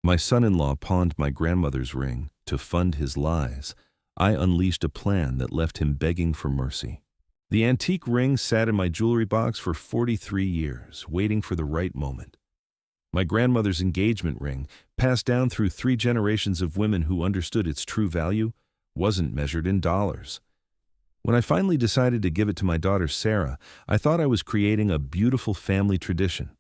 My son-in-law pawned my grandmother's ring to fund his lies. I unleashed a plan that left him begging for mercy. The antique ring sat in my jewelry box for 43 years, waiting for the right moment. My grandmother's engagement ring, passed down through 3 generations of women who understood its true value, wasn't measured in dollars. When I finally decided to give it to my daughter Sarah, I thought I was creating a beautiful family tradition.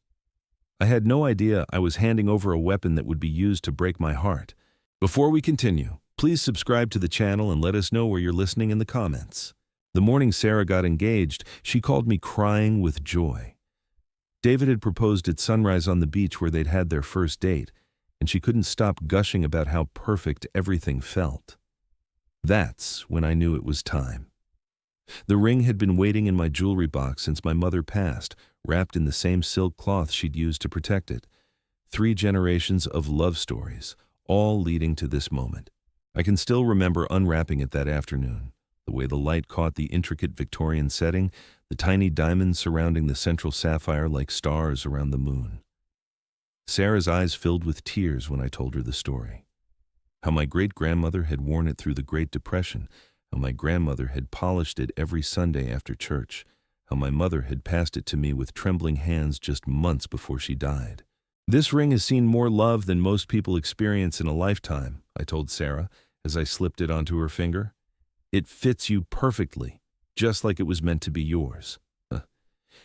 I had no idea I was handing over a weapon that would be used to break my heart. Before we continue, please subscribe to the channel and let us know where you're listening in the comments. The morning Sarah got engaged, she called me crying with joy. David had proposed at sunrise on the beach where they'd had their first date, and she couldn't stop gushing about how perfect everything felt. That's when I knew it was time. The ring had been waiting in my jewelry box since my mother passed, wrapped in the same silk cloth she'd used to protect it. 3 generations of love stories, all leading to this moment. I can still remember unwrapping it that afternoon. The way the light caught the intricate Victorian setting, the tiny diamonds surrounding the central sapphire like stars around the moon. Sarah's eyes filled with tears when I told her the story. How my great-grandmother had worn it through the Great Depression, how my grandmother had polished it every Sunday after church, how my mother had passed it to me with trembling hands just months before she died. This ring has seen more love than most people experience in a lifetime, I told Sarah as I slipped it onto her finger. It fits you perfectly, just like it was meant to be yours.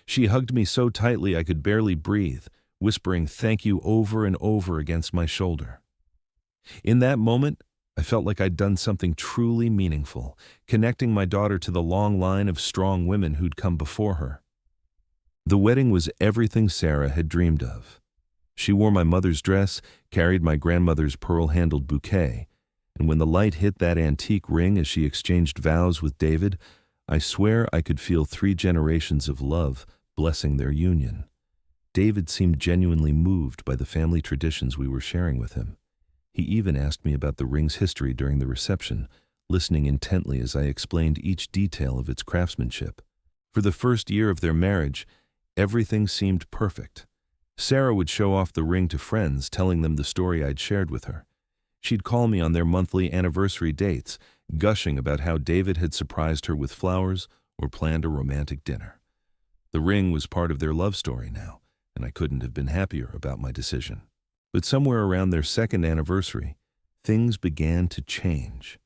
She hugged me so tightly I could barely breathe, whispering thank you over and over against my shoulder. In that moment, I felt like I'd done something truly meaningful, connecting my daughter to the long line of strong women who'd come before her. The wedding was everything Sarah had dreamed of. She wore my mother's dress, carried my grandmother's pearl-handled bouquet, and when the light hit that antique ring as she exchanged vows with David, I swear I could feel 3 generations of love blessing their union. David seemed genuinely moved by the family traditions we were sharing with him. He even asked me about the ring's history during the reception, listening intently as I explained each detail of its craftsmanship. For the first year of their marriage, everything seemed perfect. Sarah would show off the ring to friends, telling them the story I'd shared with her. She'd call me on their monthly anniversary dates, gushing about how David had surprised her with flowers or planned a romantic dinner. The ring was part of their love story now, and I couldn't have been happier about my decision. But somewhere around their 2nd anniversary, things began to change.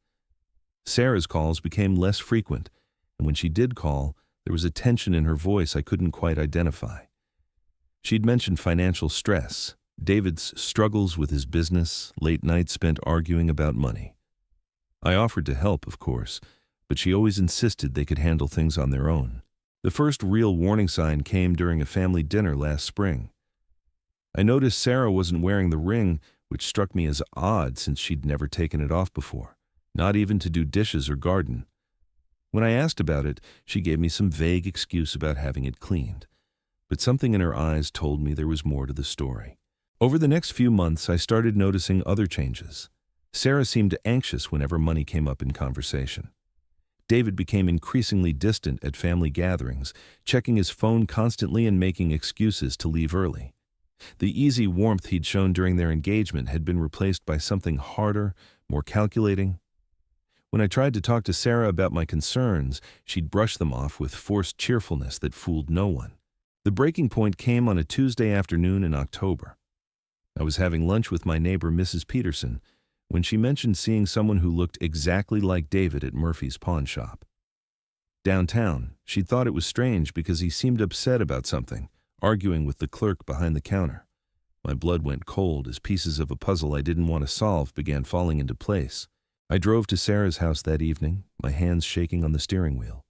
Sarah's calls became less frequent, and when she did call, there was a tension in her voice I couldn't quite identify. She'd mentioned financial stress, David's struggles with his business, late nights spent arguing about money. I offered to help, of course, but she always insisted they could handle things on their own. The first real warning sign came during a family dinner last spring. I noticed Sarah wasn't wearing the ring, which struck me as odd since she'd never taken it off before, not even to do dishes or garden. When I asked about it, she gave me some vague excuse about having it cleaned, but something in her eyes told me there was more to the story. Over the next few months, I started noticing other changes. Sarah seemed anxious whenever money came up in conversation. David became increasingly distant at family gatherings, checking his phone constantly and making excuses to leave early. The easy warmth he'd shown during their engagement had been replaced by something harder, more calculating. When I tried to talk to Sarah about my concerns, she'd brush them off with forced cheerfulness that fooled no one. The breaking point came on a Tuesday afternoon in October. I was having lunch with my neighbor, Mrs. Peterson, when she mentioned seeing someone who looked exactly like David at Murphy's pawn shop. Downtown, she thought it was strange because he seemed upset about something, arguing with the clerk behind the counter. My blood went cold as pieces of a puzzle I didn't want to solve began falling into place. I drove to Sarah's house that evening, my hands shaking on the steering wheel.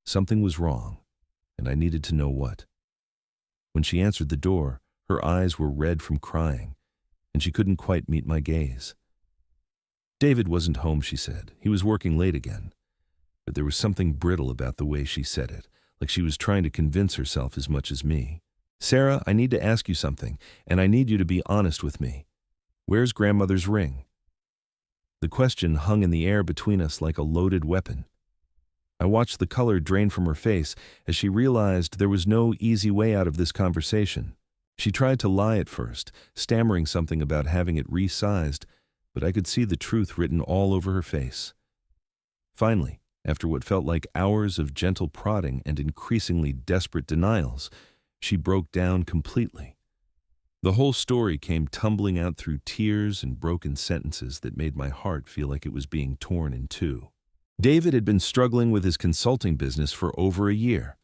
Something was wrong, and I needed to know what. When she answered the door, her eyes were red from crying, and she couldn't quite meet my gaze. David wasn't home, she said. He was working late again. But there was something brittle about the way she said it, like she was trying to convince herself as much as me. Sarah, I need to ask you something, and I need you to be honest with me. Where's grandmother's ring? The question hung in the air between us like a loaded weapon. I watched the color drain from her face as she realized there was no easy way out of this conversation. She tried to lie at first, stammering something about having it resized, but I could see the truth written all over her face. Finally, after what felt like hours of gentle prodding and increasingly desperate denials, she broke down completely. The whole story came tumbling out through tears and broken sentences that made my heart feel like it was being torn in two. David had been struggling with his consulting business for over a year.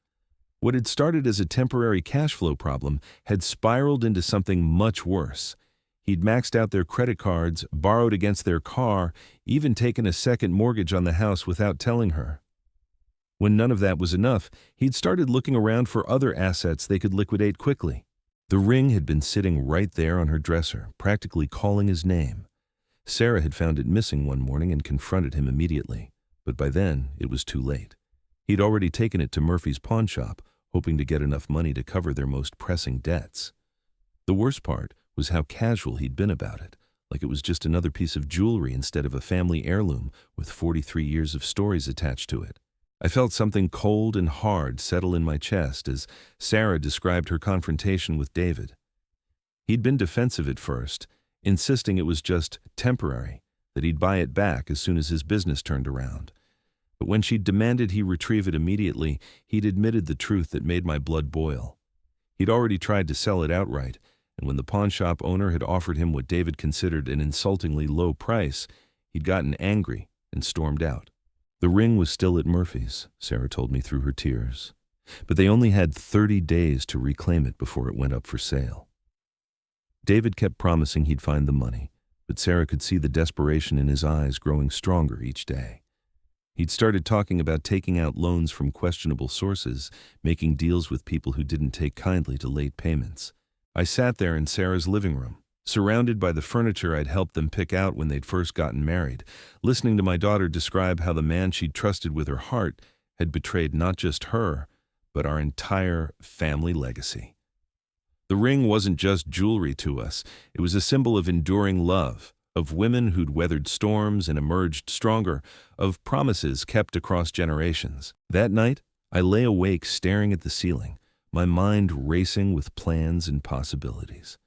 What had started as a temporary cash flow problem had spiraled into something much worse. He'd maxed out their credit cards, borrowed against their car, even taken a second mortgage on the house without telling her. When none of that was enough, he'd started looking around for other assets they could liquidate quickly. The ring had been sitting right there on her dresser, practically calling his name. Sarah had found it missing one morning and confronted him immediately, but by then it was too late. He'd already taken it to Murphy's pawn shop, hoping to get enough money to cover their most pressing debts. The worst part was how casual he'd been about it, like it was just another piece of jewelry instead of a family heirloom with 43 years of stories attached to it. I felt something cold and hard settle in my chest as Sarah described her confrontation with David. He'd been defensive at first, insisting it was just temporary, that he'd buy it back as soon as his business turned around. But when she demanded he retrieve it immediately, he'd admitted the truth that made my blood boil. He'd already tried to sell it outright, and when the pawnshop owner had offered him what David considered an insultingly low price, he'd gotten angry and stormed out. The ring was still at Murphy's, Sarah told me through her tears, but they only had 30 days to reclaim it before it went up for sale. David kept promising he'd find the money, but Sarah could see the desperation in his eyes growing stronger each day. He'd started talking about taking out loans from questionable sources, making deals with people who didn't take kindly to late payments. I sat there in Sarah's living room, surrounded by the furniture I'd helped them pick out when they'd first gotten married, listening to my daughter describe how the man she'd trusted with her heart had betrayed not just her, but our entire family legacy. The ring wasn't just jewelry to us. It was a symbol of enduring love, of women who'd weathered storms and emerged stronger, of promises kept across generations. That night, I lay awake staring at the ceiling, my mind racing with plans and possibilities.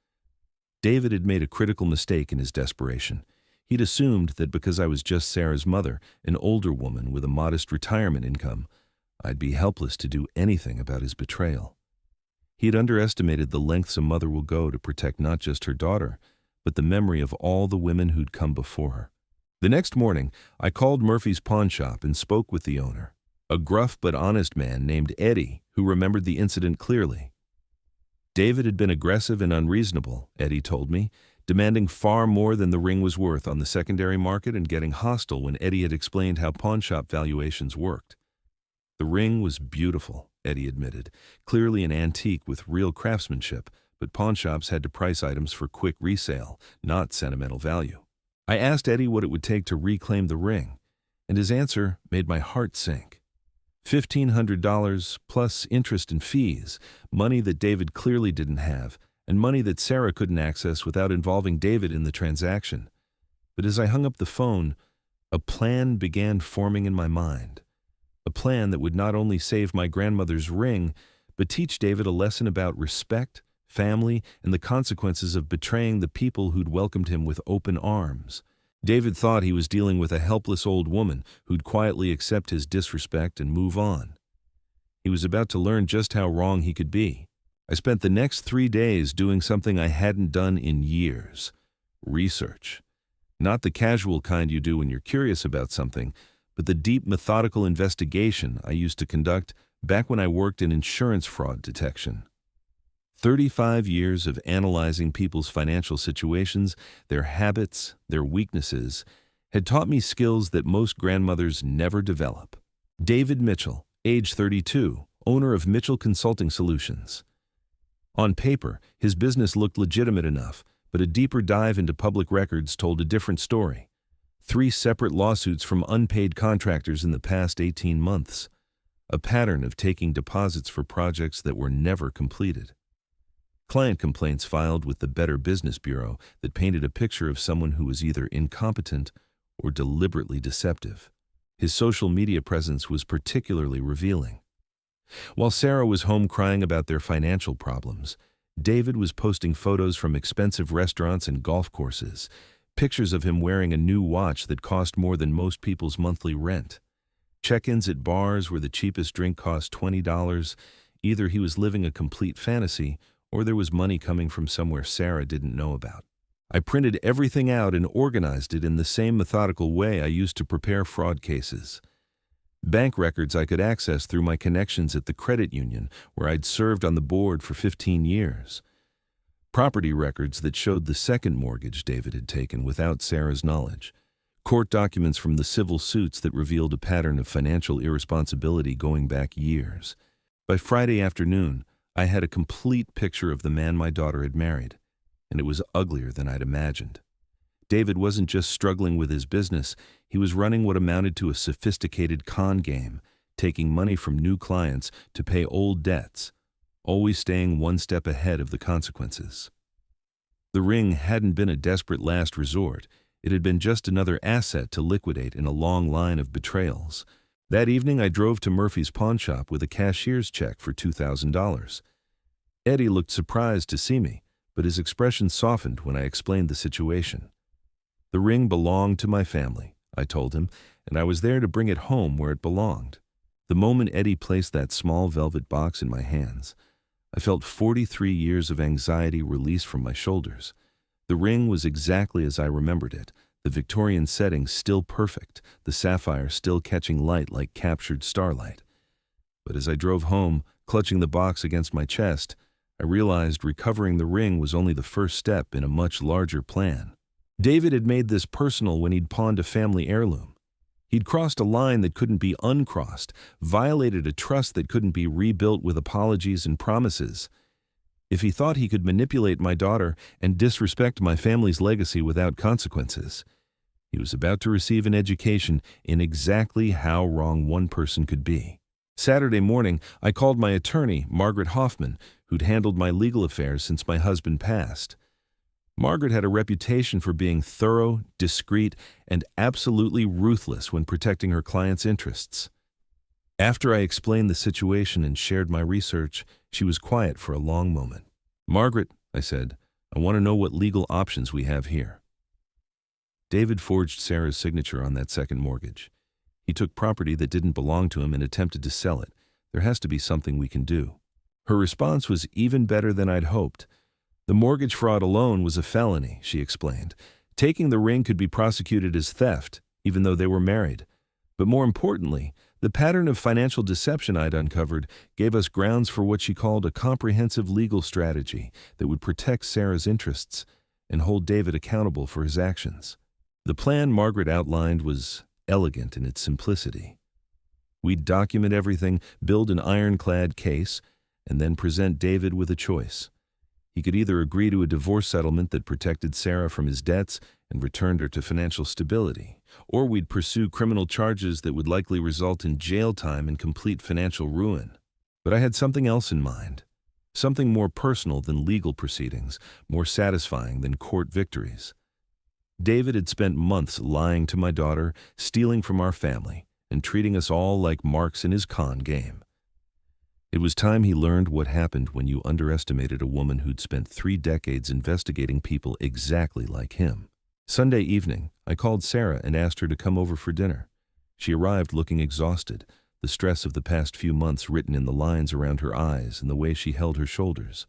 David had made a critical mistake in his desperation. He'd assumed that because I was just Sarah's mother, an older woman with a modest retirement income, I'd be helpless to do anything about his betrayal. He had underestimated the lengths a mother will go to protect not just her daughter, but the memory of all the women who'd come before her. The next morning, I called Murphy's pawn shop and spoke with the owner, a gruff but honest man named Eddie who remembered the incident clearly. David had been aggressive and unreasonable, Eddie told me, demanding far more than the ring was worth on the secondary market and getting hostile when Eddie had explained how pawnshop valuations worked. The ring was beautiful, Eddie admitted, clearly an antique with real craftsmanship, but pawnshops had to price items for quick resale, not sentimental value. I asked Eddie what it would take to reclaim the ring, and his answer made my heart sink. $1,500 plus interest and fees, money that David clearly didn't have, and money that Sarah couldn't access without involving David in the transaction. But as I hung up the phone, a plan began forming in my mind. A plan that would not only save my grandmother's ring, but teach David a lesson about respect, family, and the consequences of betraying the people who'd welcomed him with open arms. David thought he was dealing with a helpless old woman who'd quietly accept his disrespect and move on. He was about to learn just how wrong he could be. I spent the next 3 days doing something I hadn't done in years. Research. Not the casual kind you do when you're curious about something, but the deep methodical investigation I used to conduct back when I worked in insurance fraud detection. 35 years of analyzing people's financial situations, their habits, their weaknesses, had taught me skills that most grandmothers never develop. David Mitchell, age 32, owner of Mitchell Consulting Solutions. On paper, his business looked legitimate enough, but a deeper dive into public records told a different story. 3 separate lawsuits from unpaid contractors in the past 18 months. A pattern of taking deposits for projects that were never completed. Client complaints filed with the Better Business Bureau that painted a picture of someone who was either incompetent or deliberately deceptive. His social media presence was particularly revealing. While Sarah was home crying about their financial problems, David was posting photos from expensive restaurants and golf courses, pictures of him wearing a new watch that cost more than most people's monthly rent. Check-ins at bars where the cheapest drink cost $20. Either he was living a complete fantasy, or there was money coming from somewhere Sarah didn't know about. I printed everything out and organized it in the same methodical way I used to prepare fraud cases. Bank records I could access through my connections at the credit union, where I'd served on the board for 15 years. Property records that showed the second mortgage David had taken without Sarah's knowledge. Court documents from the civil suits that revealed a pattern of financial irresponsibility going back years. By Friday afternoon, I had a complete picture of the man my daughter had married, and it was uglier than I'd imagined. David wasn't just struggling with his business, he was running what amounted to a sophisticated con game, taking money from new clients to pay old debts, always staying one step ahead of the consequences. The ring hadn't been a desperate last resort. It had been just another asset to liquidate in a long line of betrayals. That evening I drove to Murphy's pawn shop with a cashier's check for $2,000. Eddie looked surprised to see me, but his expression softened when I explained the situation. The ring belonged to my family, I told him, and I was there to bring it home where it belonged. The moment Eddie placed that small velvet box in my hands, I felt 43 years of anxiety released from my shoulders. The ring was exactly as I remembered it, the Victorian setting still perfect, the sapphire still catching light like captured starlight. But as I drove home, clutching the box against my chest, I realized recovering the ring was only the first step in a much larger plan. David had made this personal when he'd pawned a family heirloom. He'd crossed a line that couldn't be uncrossed, violated a trust that couldn't be rebuilt with apologies and promises. If he thought he could manipulate my daughter and disrespect my family's legacy without consequences, he was about to receive an education in exactly how wrong one person could be. Saturday morning, I called my attorney, Margaret Hoffman, who'd handled my legal affairs since my husband passed. Margaret had a reputation for being thorough, discreet, and absolutely ruthless when protecting her clients' interests. After I explained the situation and shared my research, she was quiet for a long moment. "Margaret," I said, "I want to know what legal options we have here." David forged Sarah's signature on that second mortgage. He took property that didn't belong to him and attempted to sell it. There has to be something we can do. Her response was even better than I'd hoped. The mortgage fraud alone was a felony, she explained. Taking the ring could be prosecuted as theft, even though they were married. But more importantly, the pattern of financial deception I'd uncovered gave us grounds for what she called a comprehensive legal strategy that would protect Sarah's interests and hold David accountable for his actions. The plan Margaret outlined was elegant in its simplicity. We'd document everything, build an ironclad case, and then present David with a choice. He could either agree to a divorce settlement that protected Sarah from his debts and returned her to financial stability, or we'd pursue criminal charges that would likely result in jail time and complete financial ruin. But I had something else in mind, something more personal than legal proceedings, more satisfying than court victories. David had spent months lying to my daughter, stealing from our family, and treating us all like marks in his con game. It was time he learned what happened when you underestimated a woman who'd spent 3 decades investigating people exactly like him. Sunday evening, I called Sarah and asked her to come over for dinner. She arrived looking exhausted, the stress of the past few months written in the lines around her eyes and the way she held her shoulders.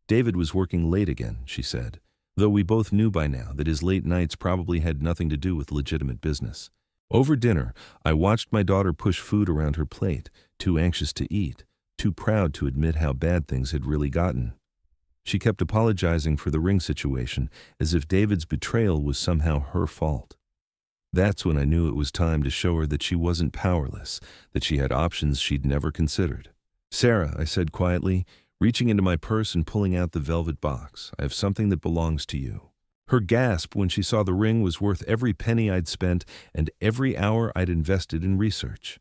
David was working late again, she said, though we both knew by now that his late nights probably had nothing to do with legitimate business. Over dinner, I watched my daughter push food around her plate, too anxious to eat, too proud to admit how bad things had really gotten. She kept apologizing for the ring situation, as if David's betrayal was somehow her fault. That's when I knew it was time to show her that she wasn't powerless, that she had options she'd never considered. "Sarah," I said quietly, reaching into my purse and pulling out the velvet box, "I have something that belongs to you." Her gasp when she saw the ring was worth every penny I'd spent and every hour I'd invested in research.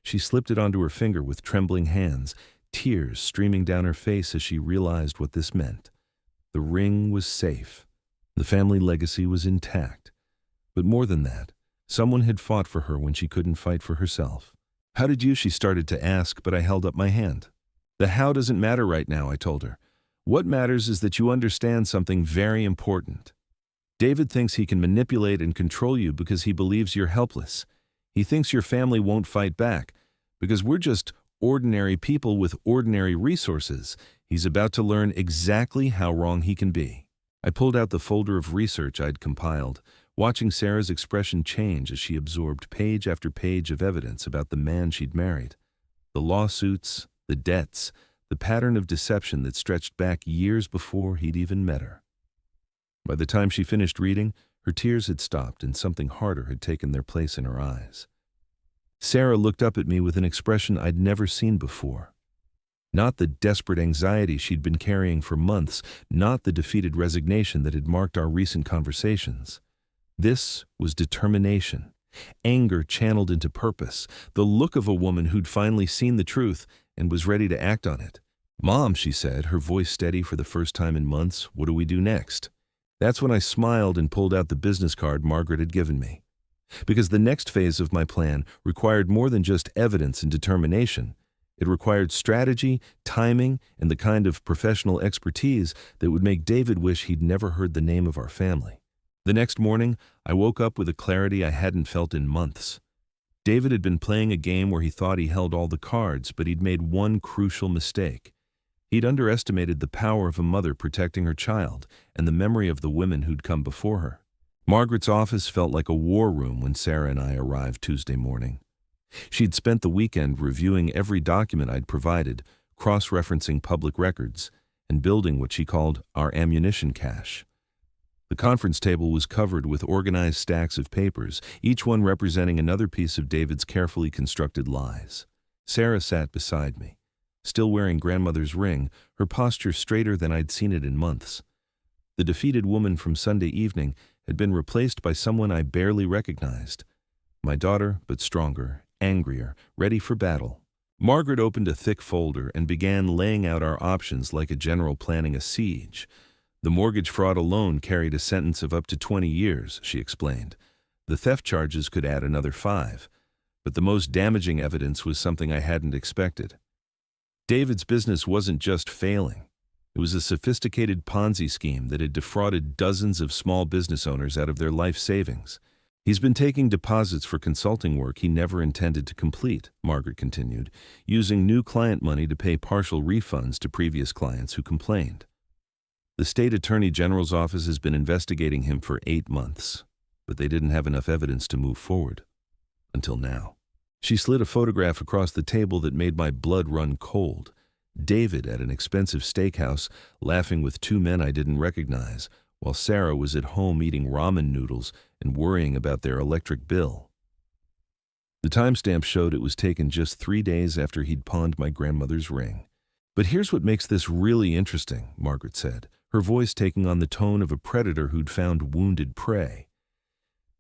She slipped it onto her finger with trembling hands, tears streaming down her face as she realized what this meant. The ring was safe. The family legacy was intact. But more than that, someone had fought for her when she couldn't fight for herself. "How did you?" she started to ask, but I held up my hand. "The how doesn't matter right now," I told her. What matters is that you understand something very important. David thinks he can manipulate and control you because he believes you're helpless. He thinks your family won't fight back because we're just ordinary people with ordinary resources. He's about to learn exactly how wrong he can be. I pulled out the folder of research I'd compiled, watching Sarah's expression change as she absorbed page after page of evidence about the man she'd married. The lawsuits, the debts, the pattern of deception that stretched back years before he'd even met her. By the time she finished reading, her tears had stopped and something harder had taken their place in her eyes. Sarah looked up at me with an expression I'd never seen before. Not the desperate anxiety she'd been carrying for months, not the defeated resignation that had marked our recent conversations. This was determination, anger channeled into purpose, the look of a woman who'd finally seen the truth and was ready to act on it. "Mom," she said, her voice steady for the first time in months, "what do we do next?" That's when I smiled and pulled out the business card Margaret had given me. Because the next phase of my plan required more than just evidence and determination. It required strategy, timing, and the kind of professional expertise that would make David wish he'd never heard the name of our family. The next morning, I woke up with a clarity I hadn't felt in months. David had been playing a game where he thought he held all the cards, but he'd made one crucial mistake. He'd underestimated the power of a mother protecting her child and the memory of the women who'd come before her. Margaret's office felt like a war room when Sarah and I arrived Tuesday morning. She'd spent the weekend reviewing every document I'd provided, cross-referencing public records, and building what she called our ammunition cache. The conference table was covered with organized stacks of papers, each one representing another piece of David's carefully constructed lies. Sarah sat beside me. Still wearing grandmother's ring, her posture straighter than I'd seen it in months. The defeated woman from Sunday evening had been replaced by someone I barely recognized. My daughter, but stronger, angrier, ready for battle. Margaret opened a thick folder and began laying out our options like a general planning a siege. The mortgage fraud alone carried a sentence of up to 20 years, she explained. The theft charges could add another 5. But the most damaging evidence was something I hadn't expected. David's business wasn't just failing. It was a sophisticated Ponzi scheme that had defrauded dozens of small business owners out of their life savings. He's been taking deposits for consulting work he never intended to complete, Margaret continued, using new client money to pay partial refunds to previous clients who complained. The state attorney general's office has been investigating him for 8 months, but they didn't have enough evidence to move forward. Until now. She slid a photograph across the table that made my blood run cold. David at an expensive steakhouse, laughing with 2 men I didn't recognize, while Sarah was at home eating ramen noodles and worrying about their electric bill. The timestamp showed it was taken just 3 days after he'd pawned my grandmother's ring. "But here's what makes this really interesting," Margaret said, her voice taking on the tone of a predator who'd found wounded prey.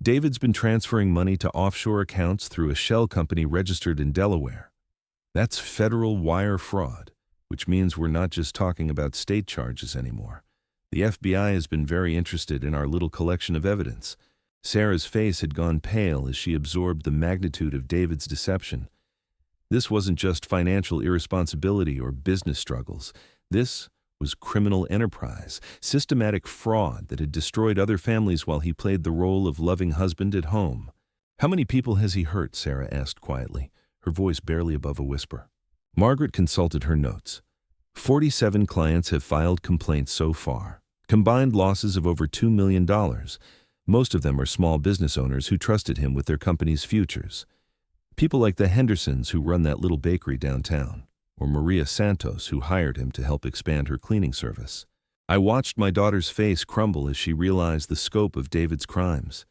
"David's been transferring money to offshore accounts through a shell company registered in Delaware. That's federal wire fraud, which means we're not just talking about state charges anymore. The FBI has been very interested in our little collection of evidence." Sarah's face had gone pale as she absorbed the magnitude of David's deception. This wasn't just financial irresponsibility or business struggles. This was criminal enterprise, systematic fraud that had destroyed other families while he played the role of loving husband at home. "How many people has he hurt?" Sarah asked quietly, her voice barely above a whisper. Margaret consulted her notes. 47 clients have filed complaints so far. Combined losses of over $2 million. Most of them are small business owners who trusted him with their company's futures. People like the Hendersons who run that little bakery downtown, or Maria Santos who hired him to help expand her cleaning service. I watched my daughter's face crumble as she realized the scope of David's crimes.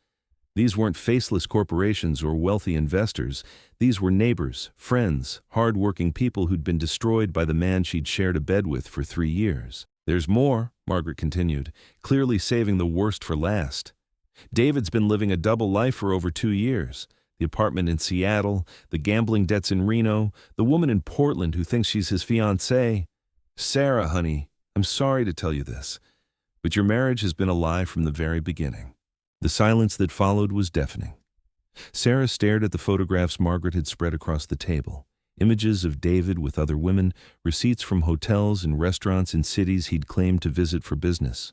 These weren't faceless corporations or wealthy investors. These were neighbors, friends, hard-working people who'd been destroyed by the man she'd shared a bed with for 3 years. "There's more," Margaret continued, clearly saving the worst for last. "David's been living a double life for over 2 years. The apartment in Seattle, the gambling debts in Reno, the woman in Portland who thinks she's his fiancée. Sarah, honey, I'm sorry to tell you this, but your marriage has been a lie from the very beginning." The silence that followed was deafening. Sarah stared at the photographs Margaret had spread across the table, Images of David with other women, receipts from hotels and restaurants in cities he'd claimed to visit for business.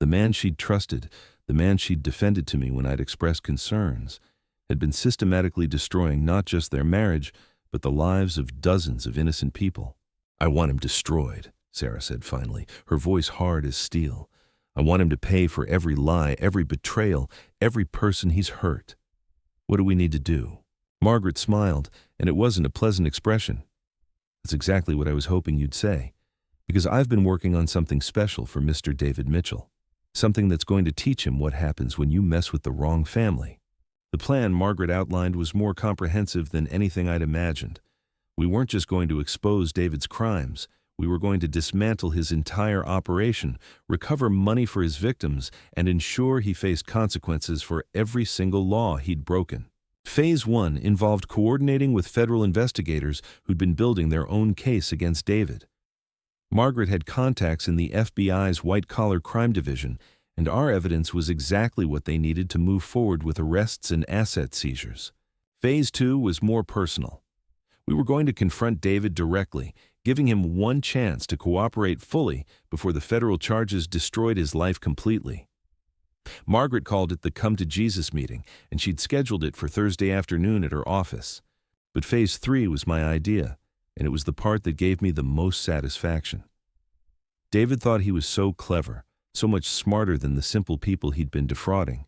The man she'd trusted, the man she'd defended to me when I'd expressed concerns, had been systematically destroying not just their marriage, but the lives of dozens of innocent people. "I want him destroyed," Sarah said finally, her voice hard as steel. "I want him to pay for every lie, every betrayal, every person he's hurt." "What do we need to do?" Margaret smiled, and it wasn't a pleasant expression. "That's exactly what I was hoping you'd say, because I've been working on something special for Mr. David Mitchell, something that's going to teach him what happens when you mess with the wrong family." The plan Margaret outlined was more comprehensive than anything I'd imagined. We weren't just going to expose David's crimes. We were going to dismantle his entire operation, recover money for his victims, and ensure he faced consequences for every single law he'd broken. Phase 1 involved coordinating with federal investigators who'd been building their own case against David. Margaret had contacts in the FBI's white-collar crime division, and our evidence was exactly what they needed to move forward with arrests and asset seizures. Phase 2 was more personal. We were going to confront David directly, giving him one chance to cooperate fully before the federal charges destroyed his life completely. Margaret called it the Come to Jesus meeting, and she'd scheduled it for Thursday afternoon at her office. But Phase 3 was my idea, and it was the part that gave me the most satisfaction. David thought he was so clever, so much smarter than the simple people he'd been defrauding.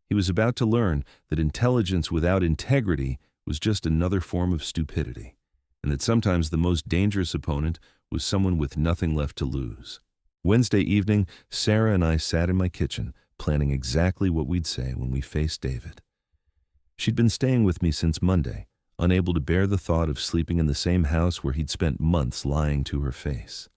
He was about to learn that intelligence without integrity was just another form of stupidity, and that sometimes the most dangerous opponent was someone with nothing left to lose. Wednesday evening, Sarah and I sat in my kitchen, planning exactly what we'd say when we faced David. She'd been staying with me since Monday, unable to bear the thought of sleeping in the same house where he'd spent months lying to her face.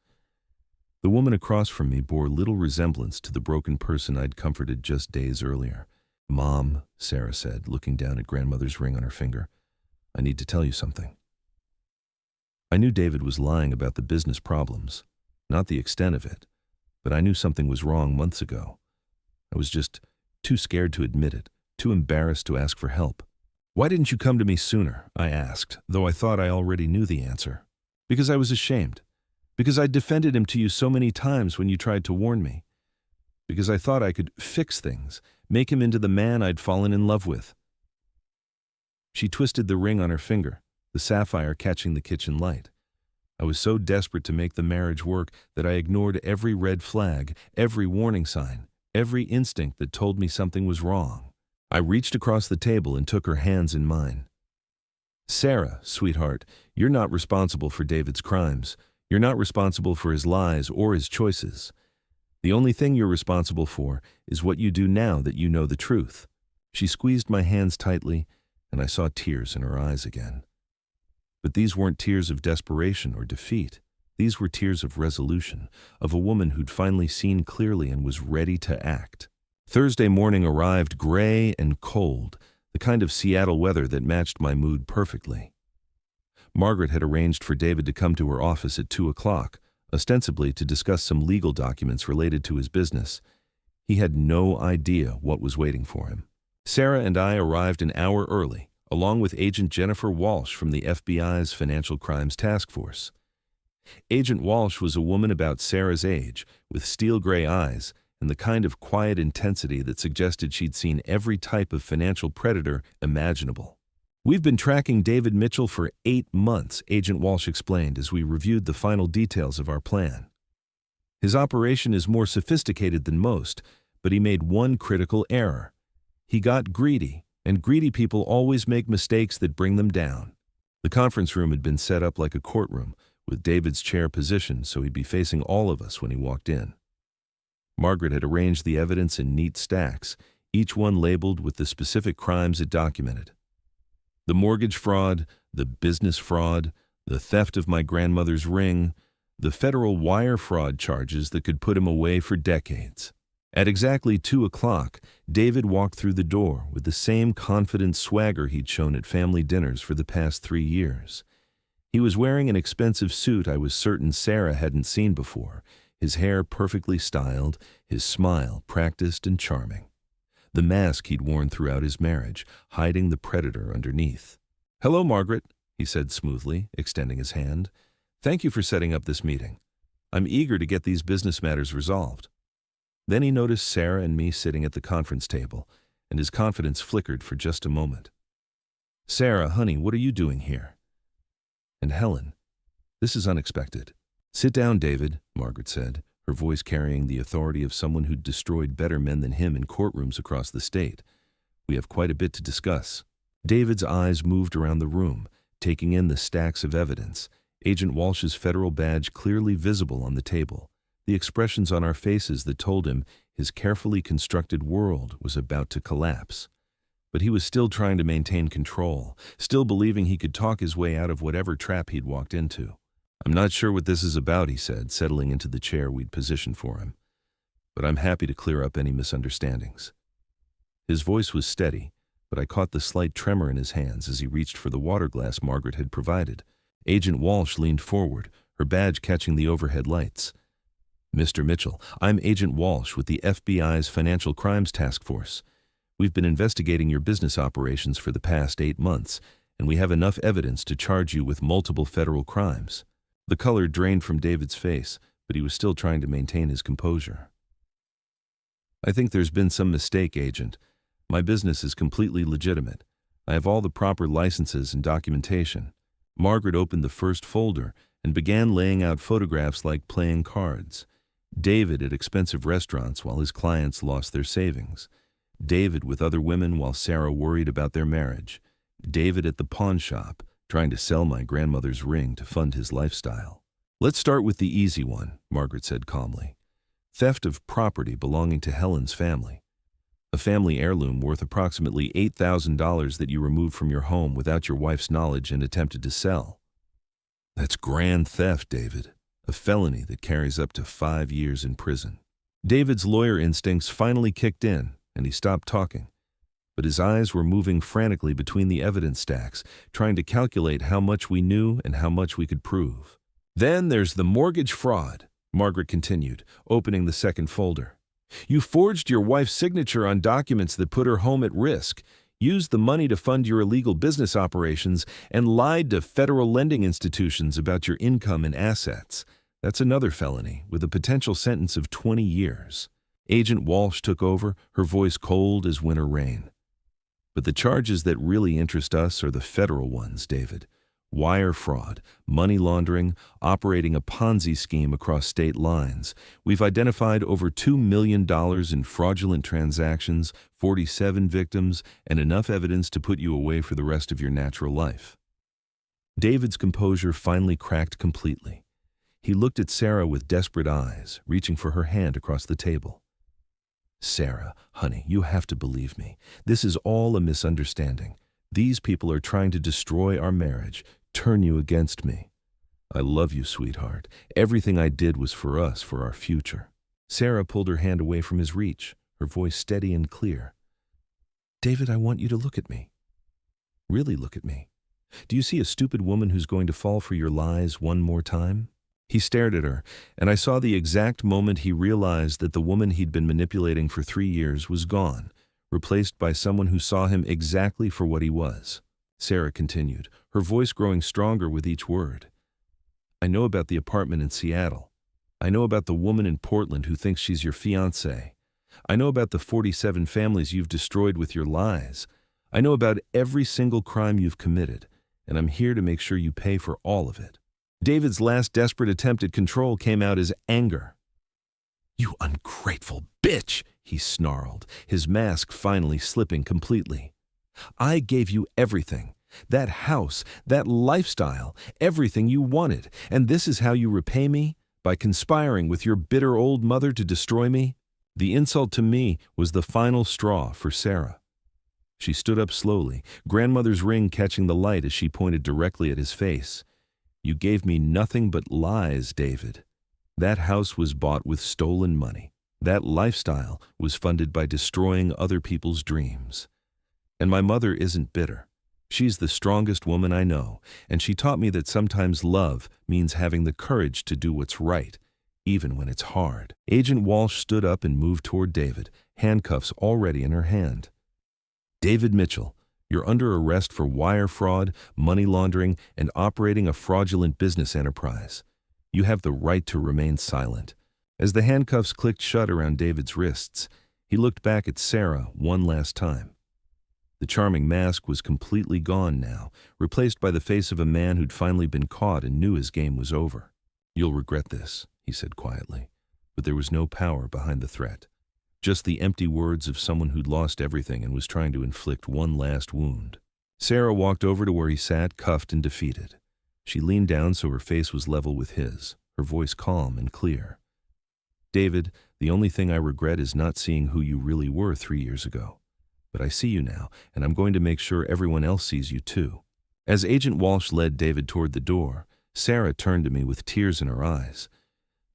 The woman across from me bore little resemblance to the broken person I'd comforted just days earlier. "Mom," Sarah said, looking down at grandmother's ring on her finger, "I need to tell you something." I knew David was lying about the business problems, not the extent of it, but I knew something was wrong months ago. I was just too scared to admit it, too embarrassed to ask for help. "Why didn't you come to me sooner?" I asked, though I thought I already knew the answer. "Because I was ashamed. Because I defended him to you so many times when you tried to warn me. Because I thought I could fix things, make him into the man I'd fallen in love with." She twisted the ring on her finger, the sapphire catching the kitchen light. I was so desperate to make the marriage work that I ignored every red flag, every warning sign, every instinct that told me something was wrong. I reached across the table and took her hands in mine. "Sarah, sweetheart, you're not responsible for David's crimes. You're not responsible for his lies or his choices. The only thing you're responsible for is what you do now that you know the truth." She squeezed my hands tightly, and I saw tears in her eyes again. But these weren't tears of desperation or defeat. These were tears of resolution, of a woman who'd finally seen clearly and was ready to act. Thursday morning arrived gray and cold, the kind of Seattle weather that matched my mood perfectly. Margaret had arranged for David to come to her office at 2 o'clock, ostensibly to discuss some legal documents related to his business. He had no idea what was waiting for him. Sarah and I arrived an hour early, along with Agent Jennifer Walsh from the FBI's Financial Crimes Task Force. Agent Walsh was a woman about Sarah's age, with steel-gray eyes, and the kind of quiet intensity that suggested she'd seen every type of financial predator imaginable. "We've been tracking David Mitchell for 8 months, Agent Walsh explained as we reviewed the final details of our plan. "His operation is more sophisticated than most, but he made one critical error. He got greedy, and greedy people always make mistakes that bring them down." The conference room had been set up like a courtroom, with David's chair positioned so he'd be facing all of us when he walked in. Margaret had arranged the evidence in neat stacks, each one labeled with the specific crimes it documented. The mortgage fraud, the business fraud, the theft of my grandmother's ring, the federal wire fraud charges that could put him away for decades. At exactly 2 o'clock, David walked through the door with the same confident swagger he'd shown at family dinners for the past 3 years. He was wearing an expensive suit I was certain Sarah hadn't seen before, his hair perfectly styled, his smile practiced and charming. The mask he'd worn throughout his marriage, hiding the predator underneath. "Hello, Margaret," he said smoothly, extending his hand. "Thank you for setting up this meeting. I'm eager to get these business matters resolved." Then he noticed Sarah and me sitting at the conference table, and his confidence flickered for just a moment. "Sarah, honey, what are you doing here?" "And Helen, this is unexpected." "Sit down, David," Margaret said, her voice carrying the authority of someone who'd destroyed better men than him in courtrooms across the state. "We have quite a bit to discuss." David's eyes moved around the room, taking in the stacks of evidence, Agent Walsh's federal badge clearly visible on the table, the expressions on our faces that told him his carefully constructed world was about to collapse. But he was still trying to maintain control, still believing he could talk his way out of whatever trap he'd walked into. "I'm not sure what this is about," he said, settling into the chair we'd positioned for him. "But I'm happy to clear up any misunderstandings." His voice was steady, but I caught the slight tremor in his hands as he reached for the water glass Margaret had provided. Agent Walsh leaned forward, her badge catching the overhead lights. "Mr. Mitchell, I'm Agent Walsh with the FBI's Financial Crimes Task Force. We've been investigating your business operations for the past 8 months, and we have enough evidence to charge you with multiple federal crimes." The color drained from David's face, but he was still trying to maintain his composure. "I think there's been some mistake, Agent. My business is completely legitimate. I have all the proper licenses and documentation." Margaret opened the first folder and began laying out photographs like playing cards. David at expensive restaurants while his clients lost their savings. David with other women while Sarah worried about their marriage. David at the pawn shop, trying to sell my grandmother's ring to fund his lifestyle. "Let's start with the easy one," Margaret said calmly. "Theft of property belonging to Helen's family. A family heirloom worth approximately $8,000 that you removed from your home without your wife's knowledge and attempted to sell. That's grand theft, David. A felony that carries up to 5 years in prison." David's lawyer instincts finally kicked in, and he stopped talking. But his eyes were moving frantically between the evidence stacks, trying to calculate how much we knew and how much we could prove. "Then there's the mortgage fraud," Margaret continued, opening the second folder. "You forged your wife's signature on documents that put her home at risk, used the money to fund your illegal business operations, and lied to federal lending institutions about your income and assets. That's another felony, with a potential sentence of 20 years. Agent Walsh took over, her voice cold as winter rain. "But the charges that really interest us are the federal ones, David. Wire fraud, money laundering, operating a Ponzi scheme across state lines. We've identified over $2 million in fraudulent transactions, 47 victims, and enough evidence to put you away for the rest of your natural life." David's composure finally cracked completely. He looked at Sarah with desperate eyes, reaching for her hand across the table. "Sarah, honey, you have to believe me. This is all a misunderstanding. These people are trying to destroy our marriage, turn you against me. I love you, sweetheart. Everything I did was for us, for our future." Sarah pulled her hand away from his reach, her voice steady and clear. "David, I want you to look at me. Really look at me. Do you see a stupid woman who's going to fall for your lies one more time?" He stared at her, and I saw the exact moment he realized that the woman he'd been manipulating for 3 years was gone, replaced by someone who saw him exactly for what he was. Sarah continued, her voice growing stronger with each word. "I know about the apartment in Seattle. I know about the woman in Portland who thinks she's your fiancé. I know about the 47 families you've destroyed with your lies. I know about every single crime you've committed, and I'm here to make sure you pay for all of it." David's last desperate attempt at control came out as anger. "You ungrateful bitch," he snarled, his mask finally slipping completely. "I gave you everything. That house, that lifestyle, everything you wanted, and this is how you repay me? By conspiring with your bitter old mother to destroy me?" The insult to me was the final straw for Sarah. She stood up slowly, grandmother's ring catching the light as she pointed directly at his face. "You gave me nothing but lies, David. That house was bought with stolen money. That lifestyle was funded by destroying other people's dreams. And my mother isn't bitter. She's the strongest woman I know, and she taught me that sometimes love means having the courage to do what's right, even when it's hard." Agent Walsh stood up and moved toward David, handcuffs already in her hand. "David Mitchell, You're under arrest for wire fraud, money laundering, and operating a fraudulent business enterprise. You have the right to remain silent." As the handcuffs clicked shut around David's wrists, he looked back at Sarah one last time. The charming mask was completely gone now, replaced by the face of a man who'd finally been caught and knew his game was over. "You'll regret this," he said quietly, but there was no power behind the threat. Just the empty words of someone who'd lost everything and was trying to inflict one last wound. Sarah walked over to where he sat, cuffed and defeated. She leaned down so her face was level with his, her voice calm and clear. "David, the only thing I regret is not seeing who you really were 3 years ago. But I see you now, and I'm going to make sure everyone else sees you too." As Agent Walsh led David toward the door, Sarah turned to me with tears in her eyes.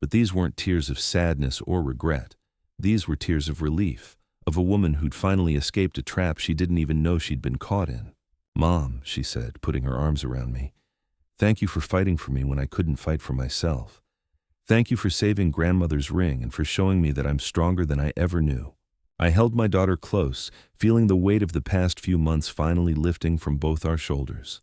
But these weren't tears of sadness or regret. These were tears of relief, of a woman who'd finally escaped a trap she didn't even know she'd been caught in. "Mom," she said, putting her arms around me, "thank you for fighting for me when I couldn't fight for myself. Thank you for saving grandmother's ring and for showing me that I'm stronger than I ever knew." I held my daughter close, feeling the weight of the past few months finally lifting from both our shoulders.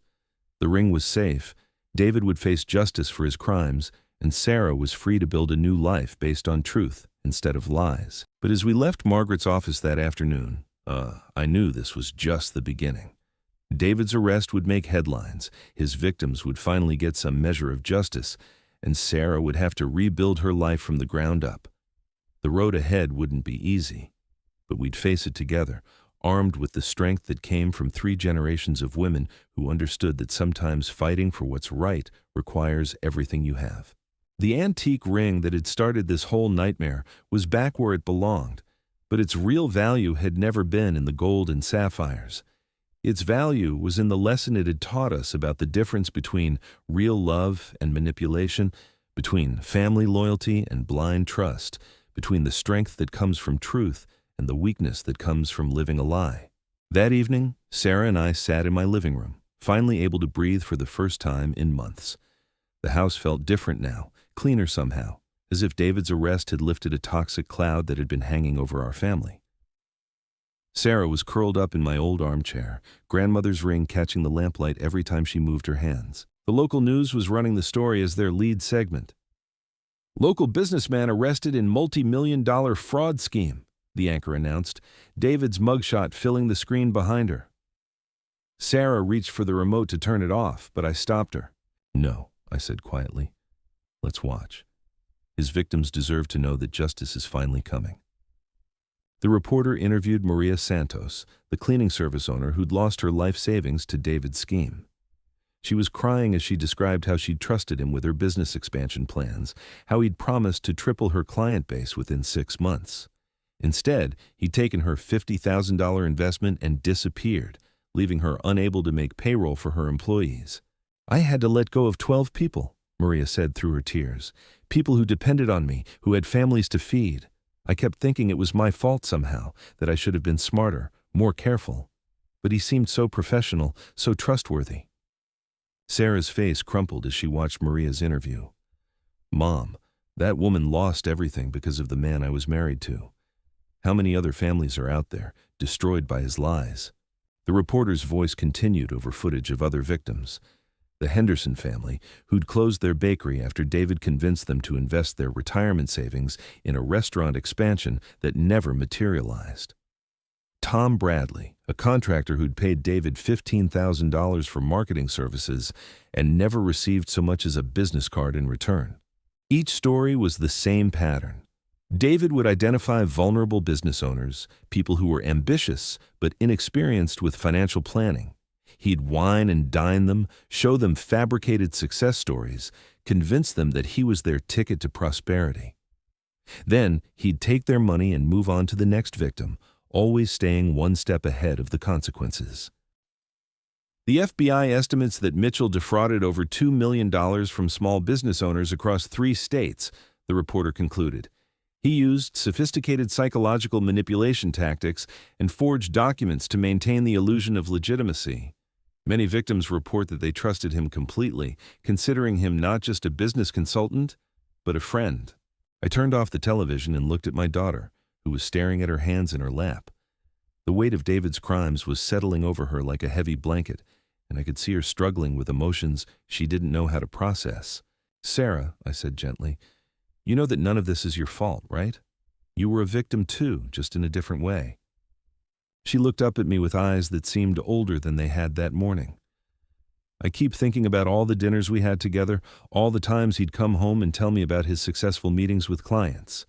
The ring was safe, David would face justice for his crimes, and Sarah was free to build a new life based on truth instead of lies. But as we left Margaret's office that afternoon, I knew this was just the beginning. David's arrest would make headlines, his victims would finally get some measure of justice, and Sarah would have to rebuild her life from the ground up. The road ahead wouldn't be easy, but we'd face it together, armed with the strength that came from 3 generations of women who understood that sometimes fighting for what's right requires everything you have. The antique ring that had started this whole nightmare was back where it belonged, but its real value had never been in the gold and sapphires. Its value was in the lesson it had taught us about the difference between real love and manipulation, between family loyalty and blind trust, between the strength that comes from truth and the weakness that comes from living a lie. That evening, Sarah and I sat in my living room, finally able to breathe for the first time in months. The house felt different now, cleaner somehow, as if David's arrest had lifted a toxic cloud that had been hanging over our family. Sarah was curled up in my old armchair, grandmother's ring catching the lamplight every time she moved her hands. The local news was running the story as their lead segment. "Local businessman arrested in multi-million-dollar fraud scheme," the anchor announced, David's mugshot filling the screen behind her. Sarah reached for the remote to turn it off, but I stopped her. "No," I said quietly. "Let's watch. His victims deserve to know that justice is finally coming." The reporter interviewed Maria Santos, the cleaning service owner who'd lost her life savings to David's scheme. She was crying as she described how she'd trusted him with her business expansion plans, how he'd promised to triple her client base within 6 months. Instead, he'd taken her $50,000 investment and disappeared, leaving her unable to make payroll for her employees. "I had to let go of 12 people," Maria said through her tears. "People who depended on me, who had families to feed. I kept thinking it was my fault somehow, that I should have been smarter, more careful. But he seemed so professional, so trustworthy." Sarah's face crumpled as she watched Maria's interview. "Mom, that woman lost everything because of the man I was married to. How many other families are out there, destroyed by his lies?" The reporter's voice continued over footage of other victims. The Henderson family, who'd closed their bakery after David convinced them to invest their retirement savings in a restaurant expansion that never materialized. Tom Bradley, a contractor who'd paid David $15,000 for marketing services and never received so much as a business card in return. Each story was the same pattern. David would identify vulnerable business owners, people who were ambitious but inexperienced with financial planning. He'd wine and dine them, show them fabricated success stories, convince them that he was their ticket to prosperity. Then he'd take their money and move on to the next victim, always staying one step ahead of the consequences. The FBI estimates that Mitchell defrauded over $2 million from small business owners across 3 states, the reporter concluded. He used sophisticated psychological manipulation tactics and forged documents to maintain the illusion of legitimacy. Many victims report that they trusted him completely, considering him not just a business consultant, but a friend. I turned off the television and looked at my daughter, who was staring at her hands in her lap. The weight of David's crimes was settling over her like a heavy blanket, and I could see her struggling with emotions she didn't know how to process. "Sarah," I said gently, "you know that none of this is your fault, right? You were a victim too, just in a different way." She looked up at me with eyes that seemed older than they had that morning. "I keep thinking about all the dinners we had together, all the times he'd come home and tell me about his successful meetings with clients.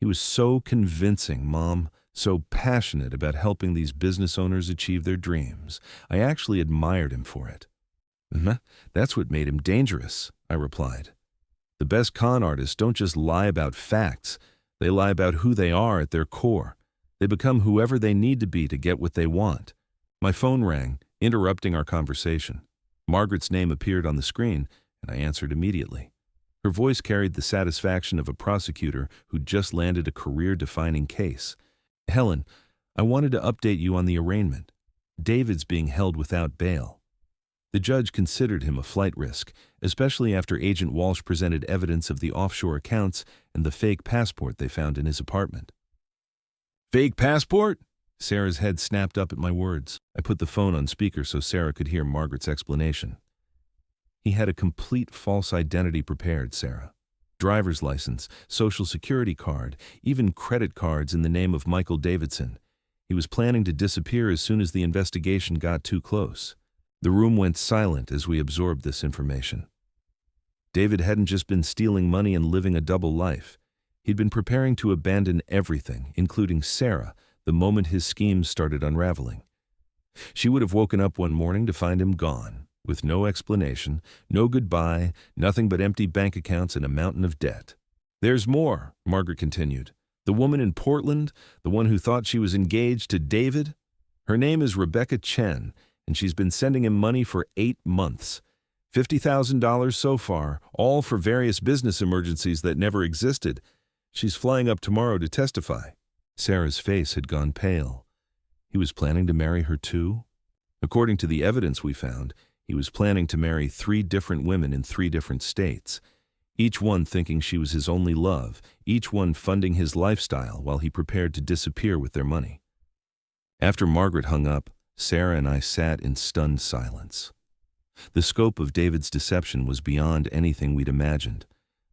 He was so convincing, Mom, so passionate about helping these business owners achieve their dreams. I actually admired him for it." "That's what made him dangerous," I replied. "The best con artists don't just lie about facts, they lie about who they are at their core. They become whoever they need to be to get what they want." My phone rang, interrupting our conversation. Margaret's name appeared on the screen, and I answered immediately. Her voice carried the satisfaction of a prosecutor who'd just landed a career-defining case. "Helen, I wanted to update you on the arraignment. David's being held without bail." The judge considered him a flight risk, especially after Agent Walsh presented evidence of the offshore accounts and the fake passport they found in his apartment. "Fake passport?" Sarah's head snapped up at my words. I put the phone on speaker so Sarah could hear Margaret's explanation. "He had a complete false identity prepared, Sarah. Driver's license, social security card, even credit cards in the name of Michael Davidson. He was planning to disappear as soon as the investigation got too close." The room went silent as we absorbed this information. David hadn't just been stealing money and living a double life. He'd been preparing to abandon everything, including Sarah, the moment his schemes started unraveling. She would have woken up one morning to find him gone, with no explanation, no goodbye, nothing but empty bank accounts and a mountain of debt. "There's more," Margaret continued. "The woman in Portland, the one who thought she was engaged to David, her name is Rebecca Chen, and she's been sending him money for 8 months. $50,000 so far, all for various business emergencies that never existed. She's flying up tomorrow to testify." Sarah's face had gone pale. He was planning to marry her too? According to the evidence we found, he was planning to marry 3 different women in 3 different states, each one thinking she was his only love, each one funding his lifestyle while he prepared to disappear with their money. After Margaret hung up, Sarah and I sat in stunned silence. The scope of David's deception was beyond anything we'd imagined.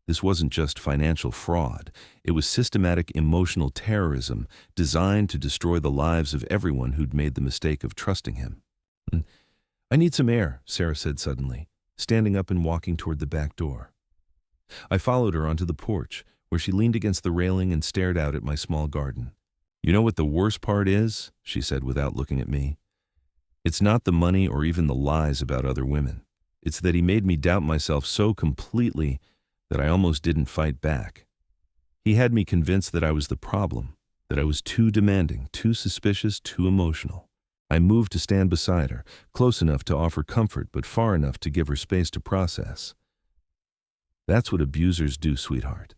This wasn't just financial fraud. It was systematic emotional terrorism designed to destroy the lives of everyone who'd made the mistake of trusting him. "I need some air," Sarah said suddenly, standing up and walking toward the back door. I followed her onto the porch, where she leaned against the railing and stared out at my small garden. "You know what the worst part is?" she said without looking at me. "It's not the money or even the lies about other women. It's that he made me doubt myself so completely that I almost didn't fight back. He had me convinced that I was the problem, that I was too demanding, too suspicious, too emotional. I moved to stand beside her, close enough to offer comfort but far enough to give her space to process. That's what abusers do, sweetheart.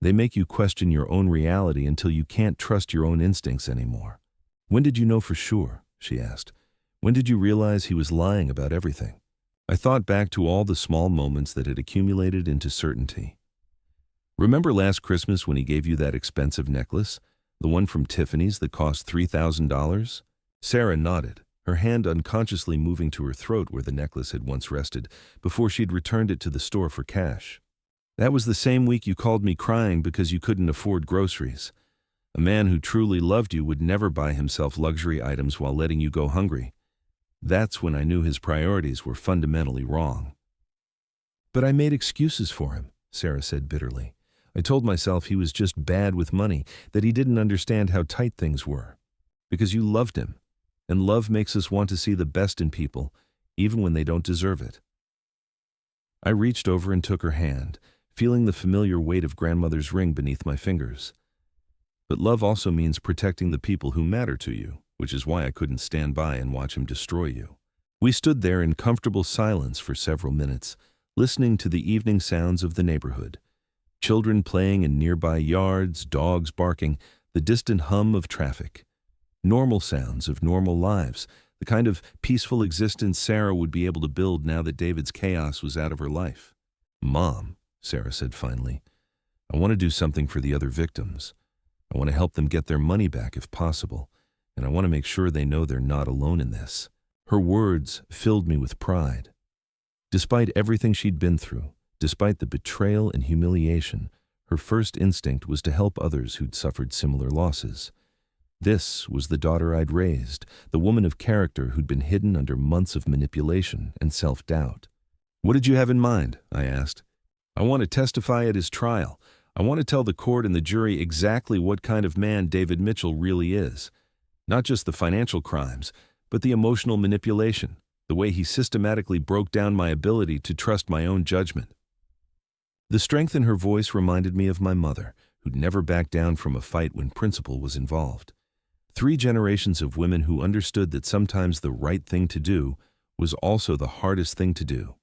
They make you question your own reality until you can't trust your own instincts anymore." "When did you know for sure?" she asked. "When did you realize he was lying about everything?" I thought back to all the small moments that had accumulated into certainty. "Remember last Christmas when he gave you that expensive necklace? The one from Tiffany's that cost $3,000? Sarah nodded, her hand unconsciously moving to her throat where the necklace had once rested, before she'd returned it to the store for cash. "That was the same week you called me crying because you couldn't afford groceries. A man who truly loved you would never buy himself luxury items while letting you go hungry. That's when I knew his priorities were fundamentally wrong." "But I made excuses for him," Sarah said bitterly. "I told myself he was just bad with money, that he didn't understand how tight things were. Because you loved him, and love makes us want to see the best in people, even when they don't deserve it." I reached over and took her hand, feeling the familiar weight of grandmother's ring beneath my fingers. "But love also means protecting the people who matter to you, which is why I couldn't stand by and watch him destroy you." We stood there in comfortable silence for several minutes, listening to the evening sounds of the neighborhood. Children playing in nearby yards, dogs barking, the distant hum of traffic. Normal sounds of normal lives, the kind of peaceful existence Sarah would be able to build now that David's chaos was out of her life. "Mom," Sarah said finally, "I want to do something for the other victims. I want to help them get their money back if possible. and I want to make sure they know they're not alone in this." Her words filled me with pride. Despite everything she'd been through, despite the betrayal and humiliation, her first instinct was to help others who'd suffered similar losses. This was the daughter I'd raised, the woman of character who'd been hidden under months of manipulation and self-doubt. "What did you have in mind?" I asked. "I want to testify at his trial. I want to tell the court and the jury exactly what kind of man David Mitchell really is. Not just the financial crimes, but the emotional manipulation, the way he systematically broke down my ability to trust my own judgment." The strength in her voice reminded me of my mother, who'd never backed down from a fight when principle was involved. 3 generations of women who understood that sometimes the right thing to do was also the hardest thing to do.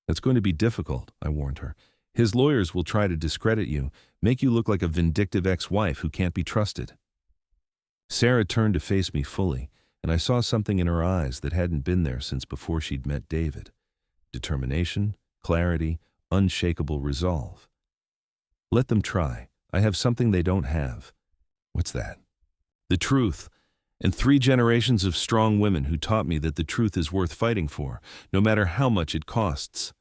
"That's going to be difficult," I warned her. "His lawyers will try to discredit you, make you look like a vindictive ex-wife who can't be trusted." Sarah turned to face me fully, and I saw something in her eyes that hadn't been there since before she'd met David. Determination, clarity, unshakable resolve. "Let them try. I have something they don't have." "What's that?" "The truth, and 3 generations of strong women who taught me that the truth is worth fighting for, no matter how much it costs."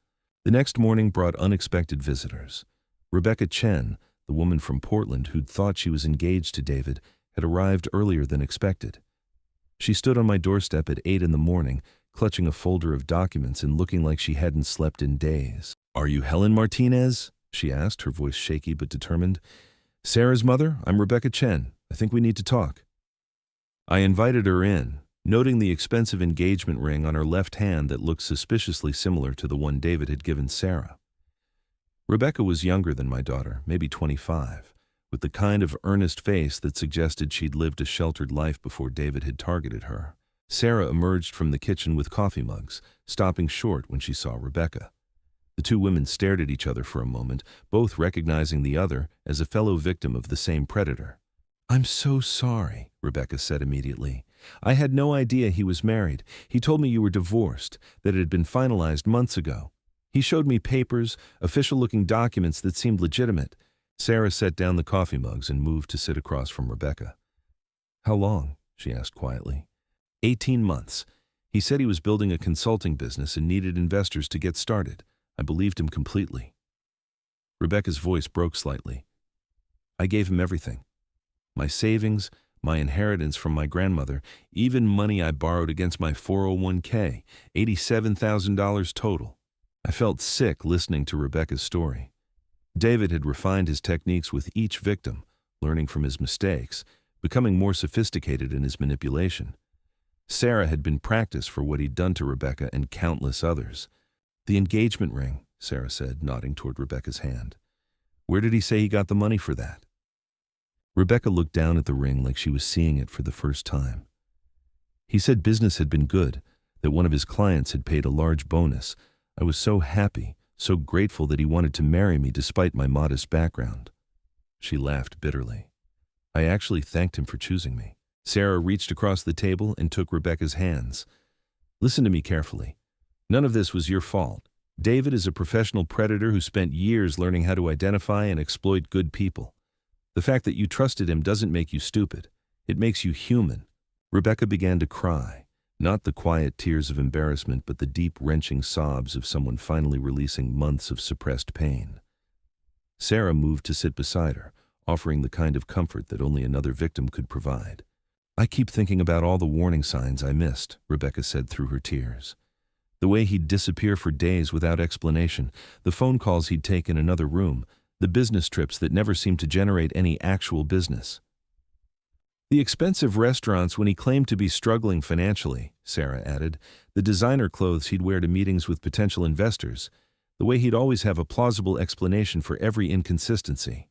The next morning brought unexpected visitors. Rebecca Chen, the woman from Portland who'd thought she was engaged to David, had arrived earlier than expected. She stood on my doorstep at 8 in the morning, clutching a folder of documents and looking like she hadn't slept in days. "Are you Helen Martinez?" she asked, her voice shaky but determined. "Sarah's mother? I'm Rebecca Chen. I think we need to talk." I invited her in, noting the expensive engagement ring on her left hand that looked suspiciously similar to the one David had given Sarah. Rebecca was younger than my daughter, maybe 25, with the kind of earnest face that suggested she'd lived a sheltered life before David had targeted her. Sarah emerged from the kitchen with coffee mugs, stopping short when she saw Rebecca. The 2 women stared at each other for a moment, both recognizing the other as a fellow victim of the same predator. "I'm so sorry," Rebecca said immediately. "I had no idea he was married. He told me you were divorced, that it had been finalized months ago. He showed me papers, official-looking documents that seemed legitimate." Sarah set down the coffee mugs and moved to sit across from Rebecca. "How long?" she asked quietly. 18 months. He said he was building a consulting business and needed investors to get started. I believed him completely." Rebecca's voice broke slightly. "I gave him everything. My savings, my inheritance from my grandmother, even money I borrowed against my 401k, $87,000 total." I felt sick listening to Rebecca's story. David had refined his techniques with each victim, learning from his mistakes, becoming more sophisticated in his manipulation. Sarah had been practiced for what he'd done to Rebecca and countless others. "The engagement ring," Sarah said, nodding toward Rebecca's hand. "Where did he say he got the money for that?" Rebecca looked down at the ring like she was seeing it for the first time. "He said business had been good, that one of his clients had paid a large bonus. I was so happy, so grateful that he wanted to marry me despite my modest background." She laughed bitterly. "I actually thanked him for choosing me." Sarah reached across the table and took Rebecca's hands. "Listen to me carefully. None of this was your fault. David is a professional predator who spent years learning how to identify and exploit good people. The fact that you trusted him doesn't make you stupid. It makes you human." Rebecca began to cry, not the quiet tears of embarrassment, but the deep, wrenching sobs of someone finally releasing months of suppressed pain. Sarah moved to sit beside her, offering the kind of comfort that only another victim could provide. "I keep thinking about all the warning signs I missed," Rebecca said through her tears. "The way he'd disappear for days without explanation, the phone calls he'd take in another room, the business trips that never seemed to generate any actual business. The expensive restaurants when he claimed to be struggling financially," Sarah added, "the designer clothes he'd wear to meetings with potential investors, the way he'd always have a plausible explanation for every inconsistency."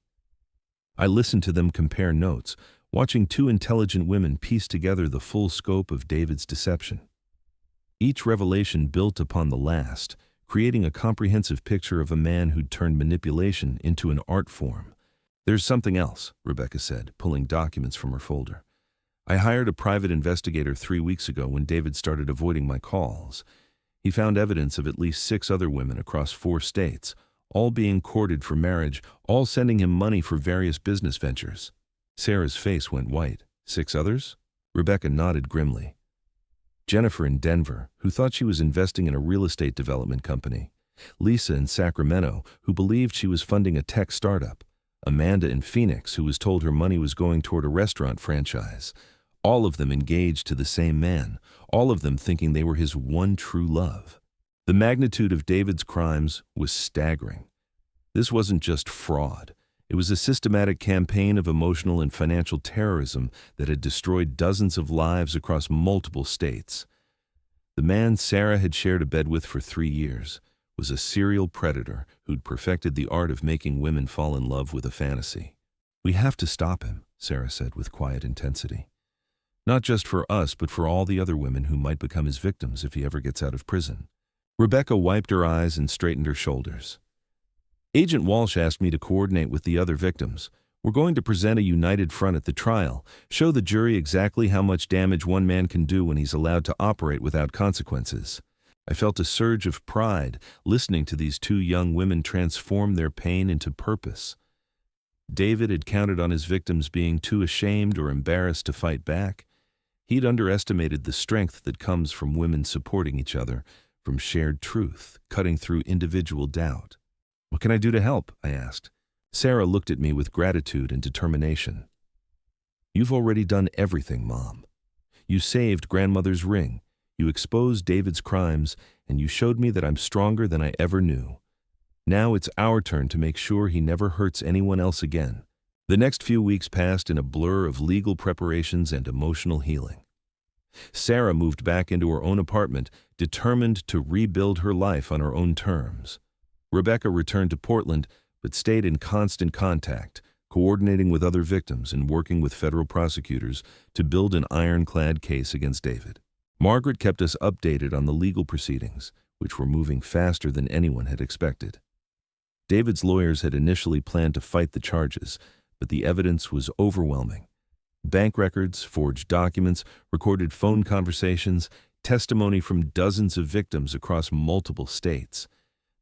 I listened to them compare notes, watching 2 intelligent women piece together the full scope of David's deception. Each revelation built upon the last, creating a comprehensive picture of a man who'd turned manipulation into an art form. "There's something else," Rebecca said, pulling documents from her folder. "I hired a private investigator 3 weeks ago when David started avoiding my calls. He found evidence of at least 6 other women across 4 states, all being courted for marriage, all sending him money for various business ventures." Sarah's face went white. "6 others?" Rebecca nodded grimly. Jennifer in Denver, who thought she was investing in a real estate development company. Lisa in Sacramento, who believed she was funding a tech startup. Amanda in Phoenix, who was told her money was going toward a restaurant franchise. All of them engaged to the same man, all of them thinking they were his one true love. The magnitude of David's crimes was staggering. This wasn't just fraud. It was a systematic campaign of emotional and financial terrorism that had destroyed dozens of lives across multiple states. The man Sarah had shared a bed with for 3 years was a serial predator who'd perfected the art of making women fall in love with a fantasy. "We have to stop him," Sarah said with quiet intensity. "Not just for us, but for all the other women who might become his victims if he ever gets out of prison." Rebecca wiped her eyes and straightened her shoulders. "Agent Walsh asked me to coordinate with the other victims. We're going to present a united front at the trial, show the jury exactly how much damage one man can do when he's allowed to operate without consequences." I felt a surge of pride listening to these 2 young women transform their pain into purpose. David had counted on his victims being too ashamed or embarrassed to fight back. He'd underestimated the strength that comes from women supporting each other, from shared truth, cutting through individual doubt. "What can I do to help?" I asked. Sarah looked at me with gratitude and determination. "You've already done everything, Mom. You saved Grandmother's ring. You exposed David's crimes, and you showed me that I'm stronger than I ever knew. Now it's our turn to make sure he never hurts anyone else again." The next few weeks passed in a blur of legal preparations and emotional healing. Sarah moved back into her own apartment, determined to rebuild her life on her own terms. Rebecca returned to Portland, but stayed in constant contact, coordinating with other victims and working with federal prosecutors to build an ironclad case against David. Margaret kept us updated on the legal proceedings, which were moving faster than anyone had expected. David's lawyers had initially planned to fight the charges, but the evidence was overwhelming. Bank records, forged documents, recorded phone conversations, testimony from dozens of victims across multiple states.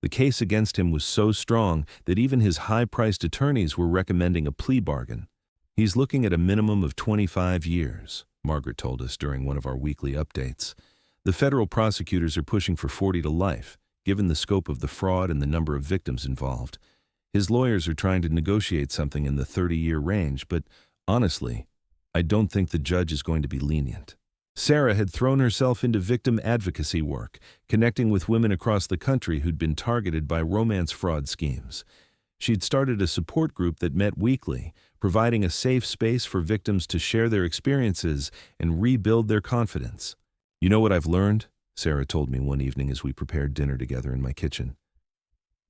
The case against him was so strong that even his high-priced attorneys were recommending a plea bargain. "He's looking at a minimum of 25 years, Margaret told us during one of our weekly updates. "The federal prosecutors are pushing for 40 to life, given the scope of the fraud and the number of victims involved. His lawyers are trying to negotiate something in the 30-year range, but honestly, I don't think the judge is going to be lenient." Sarah had thrown herself into victim advocacy work, connecting with women across the country who'd been targeted by romance fraud schemes. She'd started a support group that met weekly, providing a safe space for victims to share their experiences and rebuild their confidence. "You know what I've learned?" Sarah told me one evening as we prepared dinner together in my kitchen.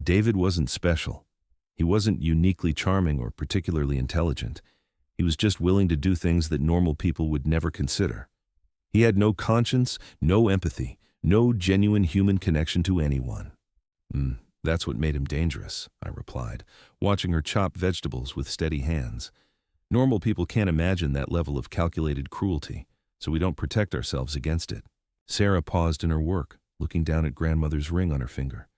"David wasn't special. He wasn't uniquely charming or particularly intelligent. He was just willing to do things that normal people would never consider. He had no conscience, no empathy, no genuine human connection to anyone." That's what made him dangerous," I replied, watching her chop vegetables with steady hands. "Normal people can't imagine that level of calculated cruelty, so we don't protect ourselves against it." Sarah paused in her work, looking down at Grandmother's ring on her finger.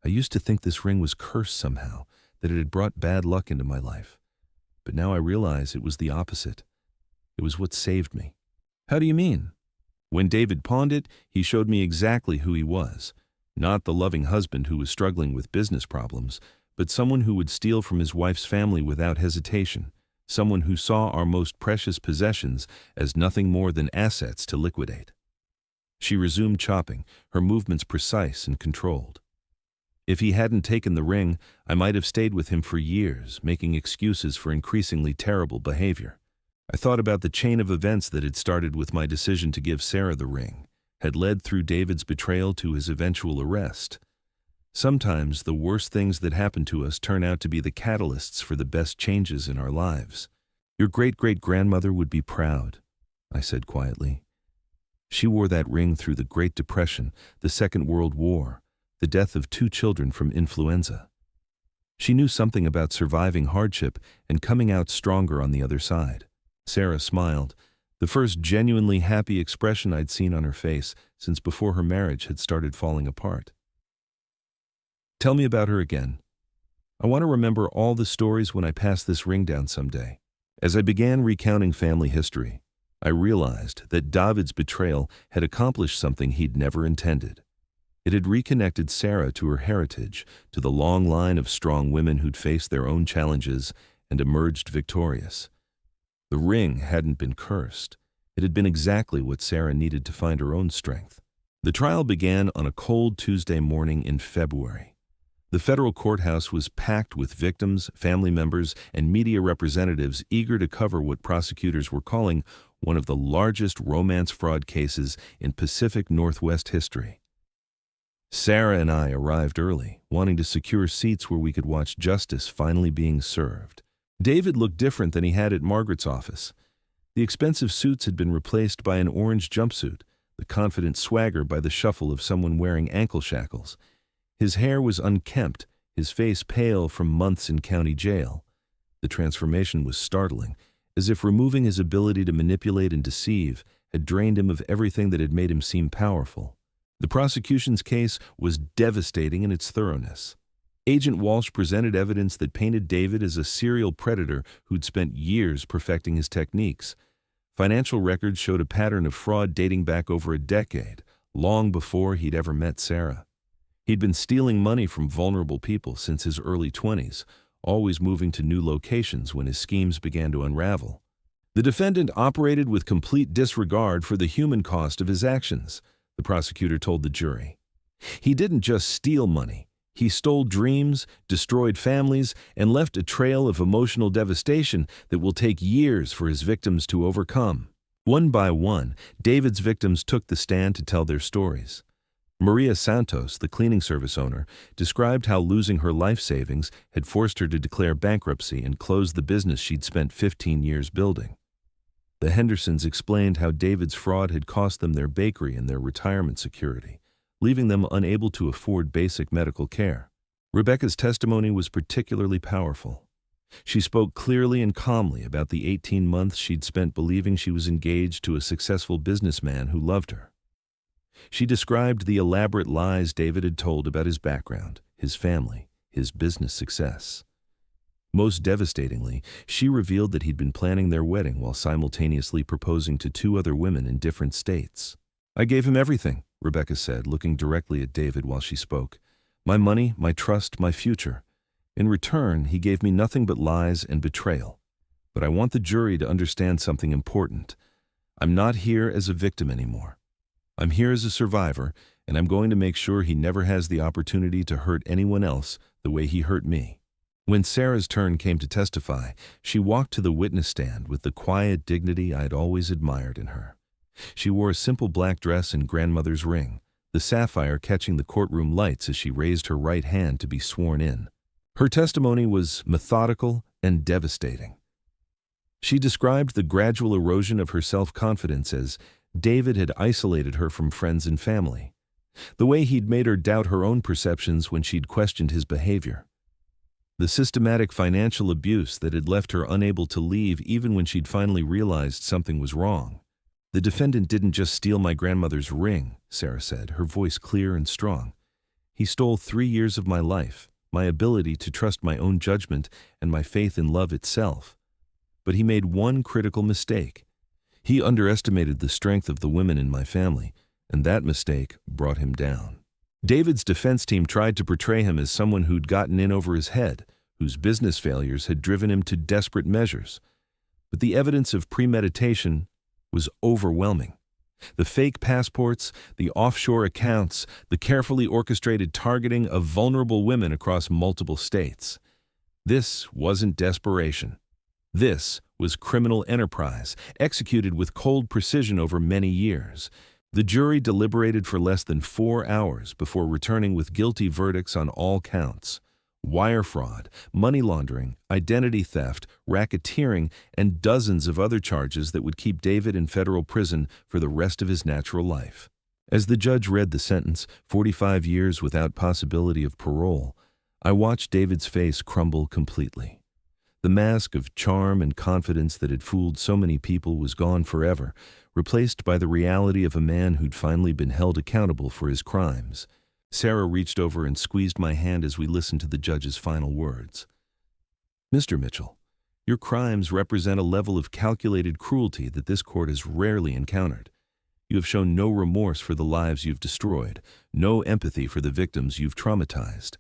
"I used to think this ring was cursed somehow, that it had brought bad luck into my life. But now I realize it was the opposite. It was what saved me." "How do you mean?" "When David pawned it, he showed me exactly who he was. Not the loving husband who was struggling with business problems, but someone who would steal from his wife's family without hesitation, someone who saw our most precious possessions as nothing more than assets to liquidate." She resumed chopping, her movements precise and controlled. "If he hadn't taken the ring, I might have stayed with him for years, making excuses for increasingly terrible behavior. I thought about the chain of events that had started with my decision to give Sarah the ring, had led through David's betrayal to his eventual arrest. Sometimes the worst things that happen to us turn out to be the catalysts for the best changes in our lives. Your great-great-grandmother would be proud," I said quietly. "She wore that ring through the Great Depression, the Second World War, the death of 2 children from influenza. She knew something about surviving hardship and coming out stronger on the other side." Sarah smiled, the first genuinely happy expression I'd seen on her face since before her marriage had started falling apart. "Tell me about her again. I want to remember all the stories when I pass this ring down someday." As I began recounting family history, I realized that David's betrayal had accomplished something he'd never intended. It had reconnected Sarah to her heritage, to the long line of strong women who'd faced their own challenges and emerged victorious. The ring hadn't been cursed. It had been exactly what Sarah needed to find her own strength. The trial began on a cold Tuesday morning in February. The federal courthouse was packed with victims, family members, and media representatives eager to cover what prosecutors were calling one of the largest romance fraud cases in Pacific Northwest history. Sarah and I arrived early, wanting to secure seats where we could watch justice finally being served. David looked different than he had at Margaret's office. The expensive suits had been replaced by an orange jumpsuit, the confident swagger by the shuffle of someone wearing ankle shackles. His hair was unkempt, his face pale from months in county jail. The transformation was startling, as if removing his ability to manipulate and deceive had drained him of everything that had made him seem powerful. The prosecution's case was devastating in its thoroughness. Agent Walsh presented evidence that painted David as a serial predator who'd spent years perfecting his techniques. Financial records showed a pattern of fraud dating back over a decade, long before he'd ever met Sarah. He'd been stealing money from vulnerable people since his early 20s, always moving to new locations when his schemes began to unravel. The defendant operated with complete disregard for the human cost of his actions, the prosecutor told the jury. He didn't just steal money. He stole dreams, destroyed families, and left a trail of emotional devastation that will take years for his victims to overcome. One by one, David's victims took the stand to tell their stories. Maria Santos, the cleaning service owner, described how losing her life savings had forced her to declare bankruptcy and close the business she'd spent 15 years building. The Hendersons explained how David's fraud had cost them their bakery and their retirement security, leaving them unable to afford basic medical care. Rebecca's testimony was particularly powerful. She spoke clearly and calmly about the 18 months she'd spent believing she was engaged to a successful businessman who loved her. She described the elaborate lies David had told about his background, his family, his business success. Most devastatingly, she revealed that he'd been planning their wedding while simultaneously proposing to 2 other women in different states. "I gave him everything," Rebecca said, looking directly at David while she spoke. "My money, my trust, my future. In return, he gave me nothing but lies and betrayal. But I want the jury to understand something important. I'm not here as a victim anymore. I'm here as a survivor, and I'm going to make sure he never has the opportunity to hurt anyone else the way he hurt me." When Sarah's turn came to testify, she walked to the witness stand with the quiet dignity I'd always admired in her. She wore a simple black dress and grandmother's ring, the sapphire catching the courtroom lights as she raised her right hand to be sworn in. Her testimony was methodical and devastating. She described the gradual erosion of her self-confidence as David had isolated her from friends and family, the way he'd made her doubt her own perceptions when she'd questioned his behavior, the systematic financial abuse that had left her unable to leave even when she'd finally realized something was wrong. "The defendant didn't just steal my grandmother's ring," Sarah said, her voice clear and strong. "He stole 3 years of my life, my ability to trust my own judgment, and my faith in love itself. But he made one critical mistake. He underestimated the strength of the women in my family, and that mistake brought him down." David's defense team tried to portray him as someone who'd gotten in over his head, whose business failures had driven him to desperate measures. But the evidence of premeditation was overwhelming. The fake passports, the offshore accounts, the carefully orchestrated targeting of vulnerable women across multiple states. This wasn't desperation. This was criminal enterprise, executed with cold precision over many years. The jury deliberated for less than 4 hours before returning with guilty verdicts on all counts: wire fraud, money laundering, identity theft, racketeering, and dozens of other charges that would keep David in federal prison for the rest of his natural life. As the judge read the sentence, 45 years without possibility of parole, I watched David's face crumble completely. The mask of charm and confidence that had fooled so many people was gone forever, replaced by the reality of a man who'd finally been held accountable for his crimes. Sarah reached over and squeezed my hand as we listened to the judge's final words. "Mr. Mitchell, Your crimes represent a level of calculated cruelty that this court has rarely encountered. You have shown no remorse for the lives you've destroyed, no empathy for the victims you've traumatized.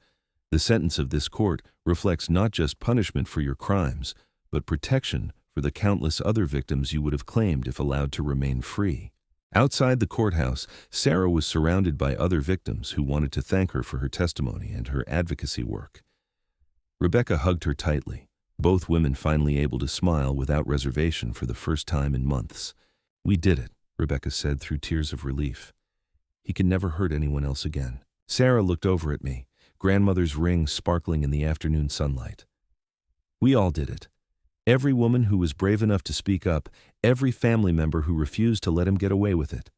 The sentence of this court reflects not just punishment for your crimes, but protection for the countless other victims you would have claimed if allowed to remain free. Outside the courthouse, Sarah was surrounded by other victims who wanted to thank her for her testimony and her advocacy work. Rebecca hugged her tightly, both women finally able to smile without reservation for the first time in months. "We did it," Rebecca said through tears of relief. "He can never hurt anyone else again." Sarah looked over at me, grandmother's ring sparkling in the afternoon sunlight. "We all did it. Every woman who was brave enough to speak up, every family member who refused to let him get away with it.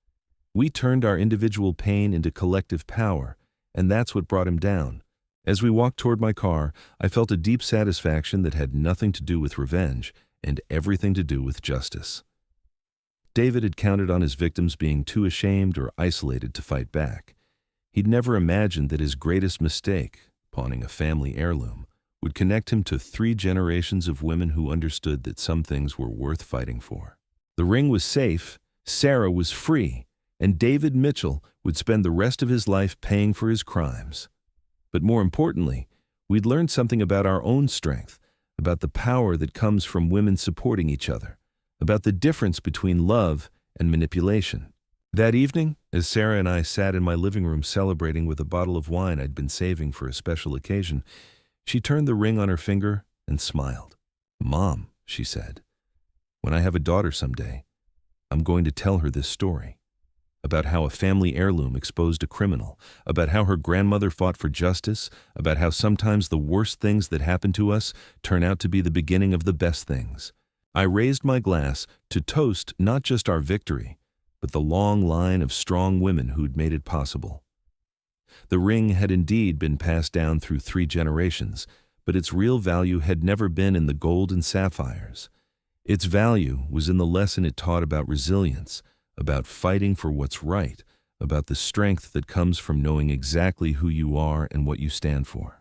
We turned our individual pain into collective power, and that's what brought him down." As we walked toward my car, I felt a deep satisfaction that had nothing to do with revenge and everything to do with justice. David had counted on his victims being too ashamed or isolated to fight back. He'd never imagined that his greatest mistake, pawning a family heirloom, would connect him to 3 generations of women who understood that some things were worth fighting for. The ring was safe, Sarah was free, and David Mitchell would spend the rest of his life paying for his crimes. But more importantly, we'd learned something about our own strength, about the power that comes from women supporting each other, about the difference between love and manipulation. That evening, as Sarah and I sat in my living room celebrating with a bottle of wine I'd been saving for a special occasion, she turned the ring on her finger and smiled. "Mom," she said, "when I have a daughter someday, I'm going to tell her this story. About how a family heirloom exposed a criminal, about how her grandmother fought for justice, about how sometimes the worst things that happen to us turn out to be the beginning of the best things." I raised my glass to toast not just our victory, but the long line of strong women who'd made it possible. The ring had indeed been passed down through 3 generations, but its real value had never been in the gold and sapphires. Its value was in the lesson it taught about resilience, about fighting for what's right, about the strength that comes from knowing exactly who you are and what you stand for.